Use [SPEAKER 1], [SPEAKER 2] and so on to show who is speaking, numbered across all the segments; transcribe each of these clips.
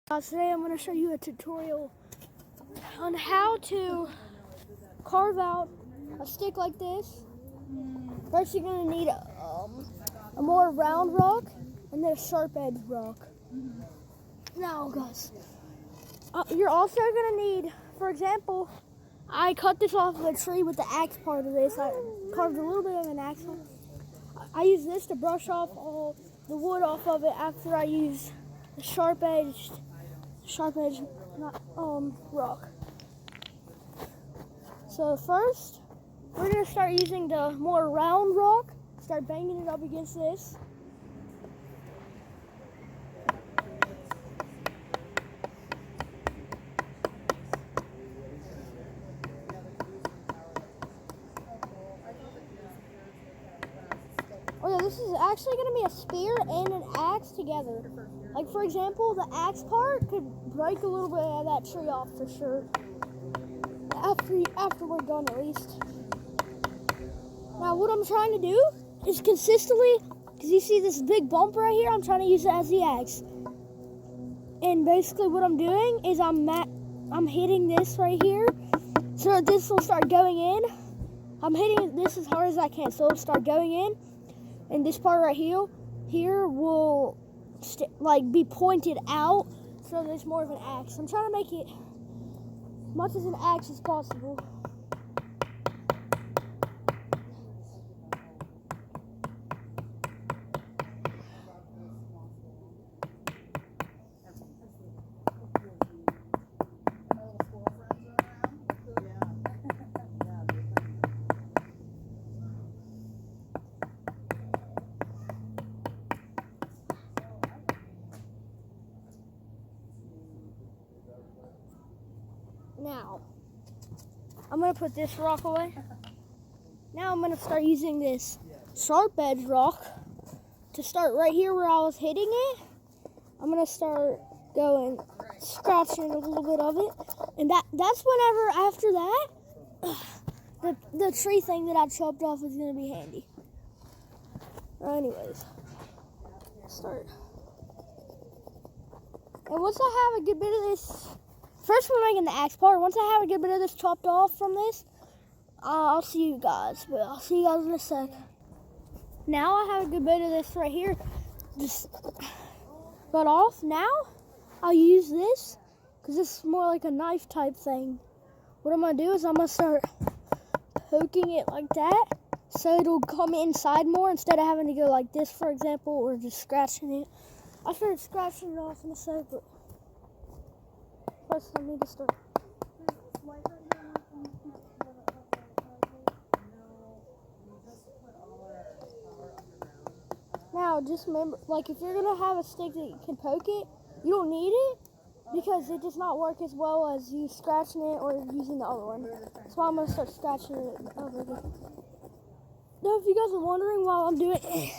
[SPEAKER 1] Today I'm going to show you a tutorial on how to carve out a stick like this. First you're going to need a more round rock and then a sharp edge rock. Now guys, you're also going to need, for example, I cut this off of a tree with the axe part of this. I carved a little bit of an axe. I use this to brush off all the wood off of it after I use the sharp edge rock. So first, we're going to start using the more round rock. Start banging it up against this. Oh yeah, this is actually going to be a spear and an axe together. Like for example, the axe part could break a little bit of that tree off for sure. After we're done at least. Now what I'm trying to do is consistently, because you see this big bump right here, I'm trying to use it as the axe. And basically what I'm doing is I'm hitting this right here so that this will start going in. I'm hitting this as hard as I can so it'll start going in. And this part right here will be pointed out so there's more of an axe. I'm trying to make it much as an axe as possible. Now, I'm going to put this rock away. Now I'm going to start using this sharp edge rock to start right here where I was hitting it. I'm going to start scratching a little bit of it. And that's whenever, after that, the tree thing that I chopped off is going to be handy. Anyways, start. And once I have a good bit of this, first we're making the axe part. Once I have a good bit of this chopped off from this, I'll see you guys. But I'll see you guys in a sec. Now I have a good bit of this right here just got off. Now I'll use this because this is more like a knife type thing. What I'm going to do is I'm going to start poking it like that so it'll come inside more instead of having to go like this, for example, or just scratching it. I started scratching it off in a sec, but first I need to start. Now, just remember, if you're going to have a stick that you can poke it, you don't need it because it does not work as well as you scratching it or using the other one. That's why I'm going to start scratching it over again. Now, if you guys are wondering why I'm doing it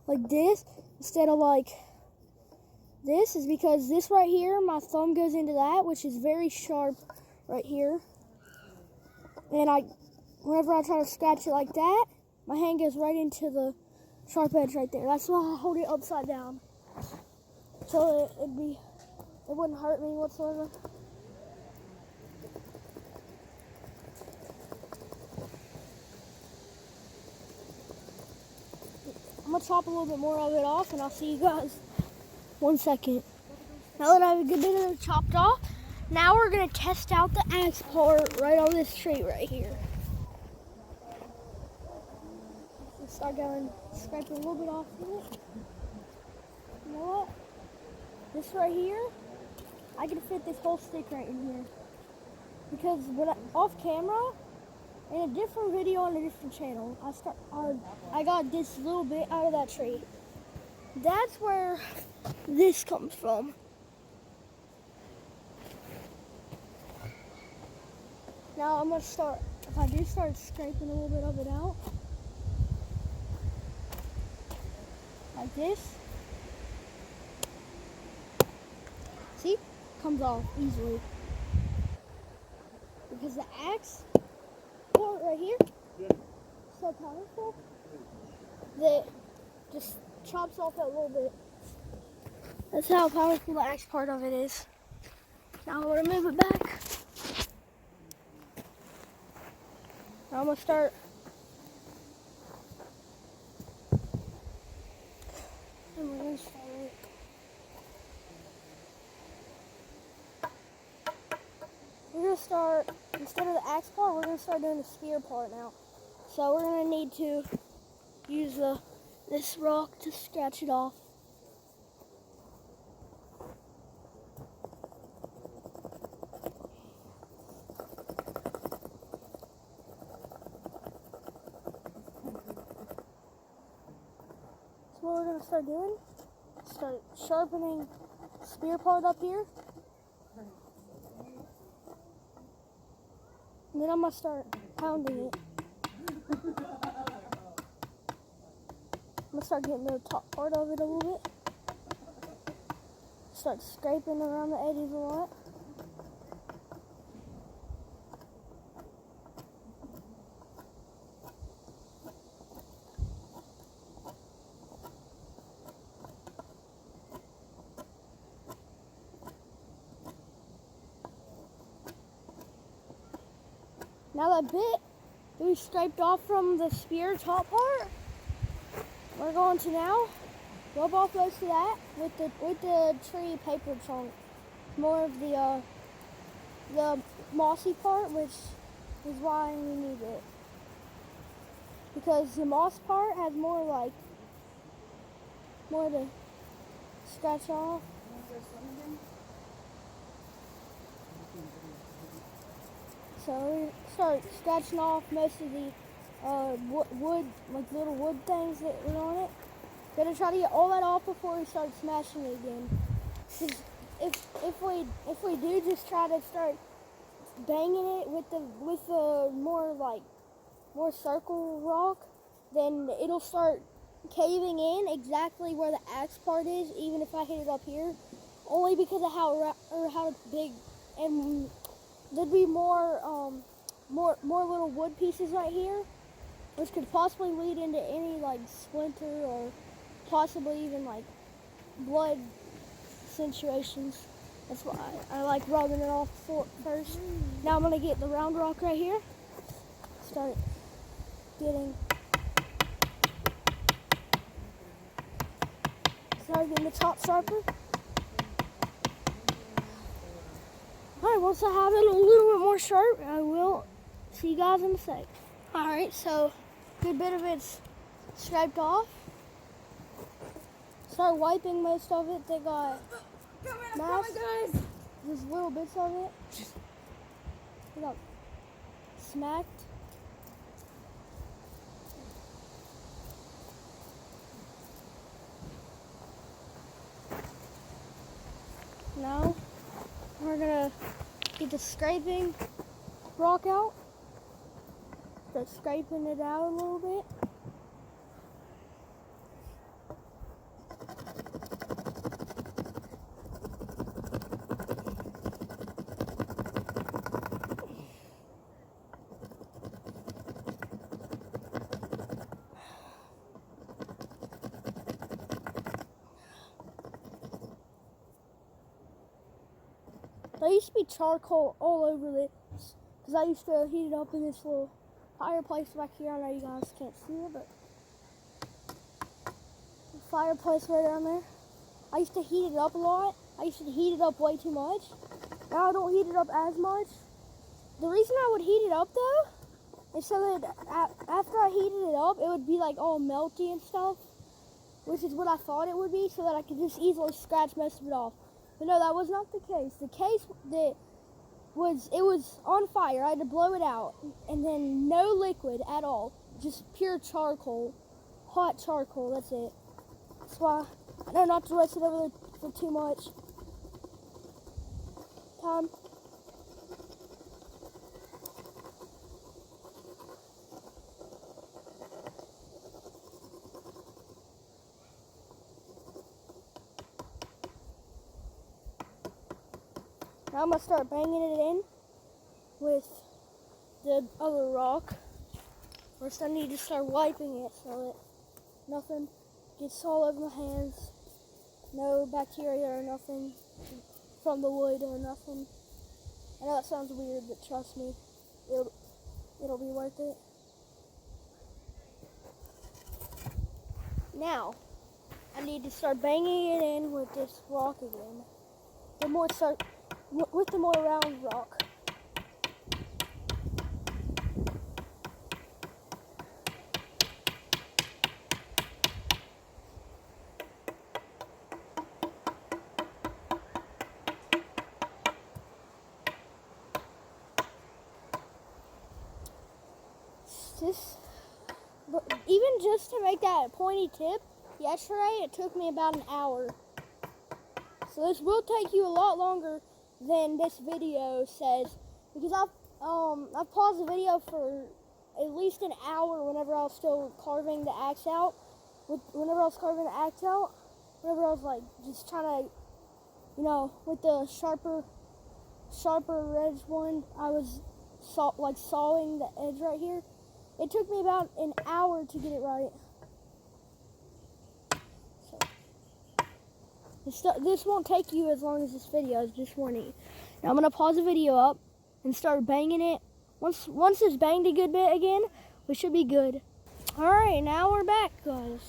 [SPEAKER 1] like this instead of this, is because this right here, my thumb goes into that, which is very sharp right here. And whenever I try to scratch it like that, my hand goes right into the sharp edge right there. That's why I hold it upside down. So it wouldn't hurt me whatsoever. I'm gonna chop a little bit more of it off and I'll see you guys. 1 second. Now that I have a good bit of it chopped off, now we're gonna test out the axe part right on this tree right here. Let's start scraping a little bit off of it. You know what? This right here, I can fit this whole stick right in here. Because off camera, in a different video on a different channel, I got this little bit out of that tree. That's where this comes from. Now I'm going to start, if I do start scraping a little bit of it out, like this. See? Comes off easily. Because the axe part right here is so powerful that just chops off that little bit. That's how powerful the axe part of it is. Now I'm going to move it back. Now I'm going to start. And we're going to start it. We're going to start, instead of the axe part, we're going to start doing the spear part now. So we're going to need to use this rock to scratch it off. So what we're going to start doing, start sharpening the spear part up here. And then I'm going to start pounding it. I'm going to start getting the top part of it a little bit. Start scraping around the edges a lot. Now that bit that we scraped off from the spear top part, we're going to now rub off most of that with the tree paper chunk. More of the mossy part, which is why we need it. Because the moss part has more to scratch off. So we start scratching off most of the wood, like little wood things that were on it. Gotta try to get all that off before we start smashing it again. Cause if we do just try to start banging it with the more circle rock, then it'll start caving in exactly where the axe part is, even if I hit it up here. Only because of how big, and there'd be more little wood pieces right here, which could possibly lead into any like splinter or possibly even like blood situations. That's why I like rubbing it off first. Now I'm gonna get the round rock right here. Start getting the top sharper. Alright, once I have it a little bit more sharp, I will see you guys in a sec. Alright, so a good bit of it's scraped off. Start wiping most of it that got masked. Just little bits of it. They got smacked. Now we're gonna get the scraping rock out. Start scraping it out a little bit. There used to be charcoal all over this, because I used to heat it up in this little fireplace back here. I know you guys can't see it, but the fireplace right down there. I used to heat it up a lot. I used to heat it up way too much. Now I don't heat it up as much. The reason I would heat it up though is so that after I heated it up, it would be like all melty and stuff, which is what I thought it would be, so that I could just easily scratch most of it off. But no, that was not the case. The case that it was on fire. I had to blow it out, and then no liquid at all, just pure charcoal, hot charcoal. That's it. That's why I know not to rest it over there for too much time. Now I'm going to start banging it in with the other rock. First I need to start wiping it so that nothing gets all over my hands. No bacteria or nothing from the wood or nothing. I know it sounds weird, but trust me, it'll be worth it. Now, I need to start banging it in with this rock again. With the more round rock. But even just to make that pointy tip, yesterday it took me about an hour. So this will take you a lot longer than this video says, because I've paused the video for at least an hour whenever I was still carving the axe out. Whenever I was like just trying to, with the sharper edge one, I was sawing the edge right here. It took me about an hour to get it right. So, this won't take you as long as this video is, just warning you. Now I'm gonna pause the video up and start banging it. Once it's banged a good bit again, we should be good. All right, now we're back, guys.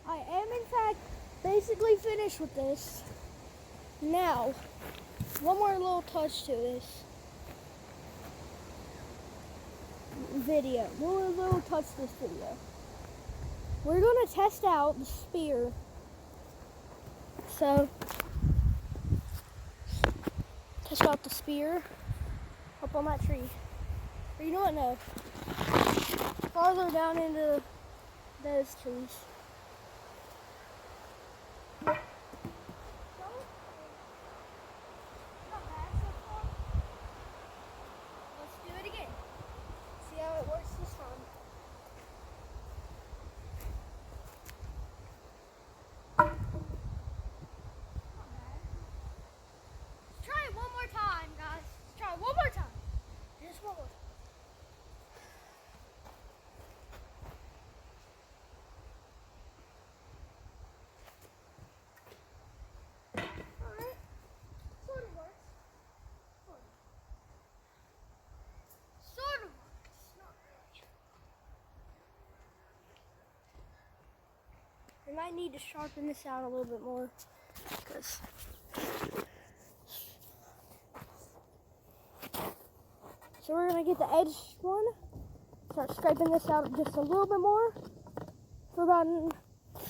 [SPEAKER 1] I am in fact basically finished with this. Now, one more little touch to this video. One little touch to this video. We're gonna test out the spear. So, test out the spear up on that tree. Or you know what? No. Farther down into those trees. Let's do it again. See how it works this time. We might need to sharpen this out a little bit more, because so we're gonna get the edge one, start scraping this out just a little bit more for about,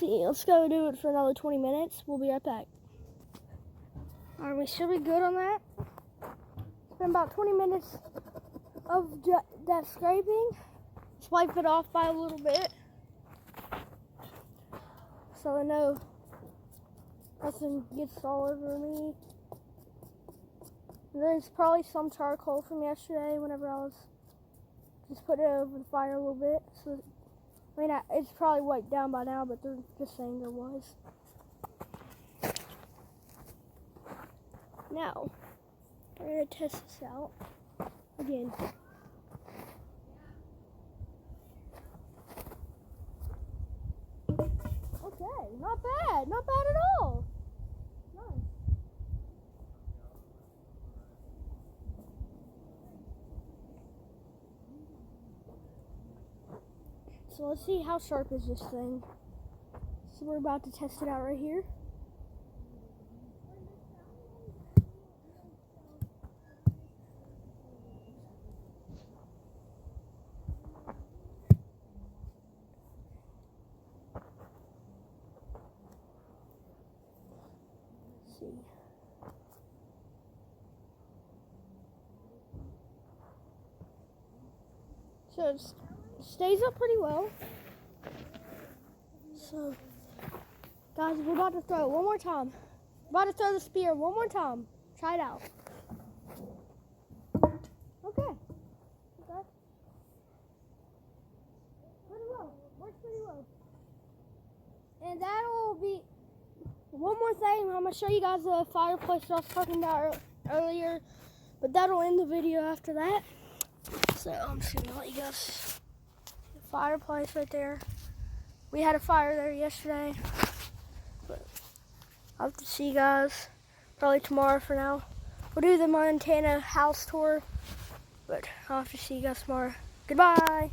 [SPEAKER 1] let's go do it for another 20 minutes. We'll be right back. All right, we should be good on that. It's been about 20 minutes of that scraping. Let's wipe it off by a little bit, so I know nothing gets all over me. There's probably some charcoal from yesterday whenever I was just putting it over the fire a little bit. So, I mean, it's probably wiped down by now, but they're just saying there was. Now, we're going to test this out again. Okay, not bad at all. Nice. So let's see how sharp is this thing. So we're about to test it out right here. Let's see. So it stays up pretty well. So, guys, we're about to throw it one more time. We're about to throw the spear one more time. Try it out. Okay. Pretty well. Works pretty well. And that'll be one more thing. I'm going to show you guys the fireplace that I was talking about earlier. But that'll end the video after that. So I'm just going to let you guys see the fireplace right there. We had a fire there yesterday. But I'll have to see you guys probably tomorrow for now. We'll do the Montana house tour, but I'll have to see you guys tomorrow. Goodbye.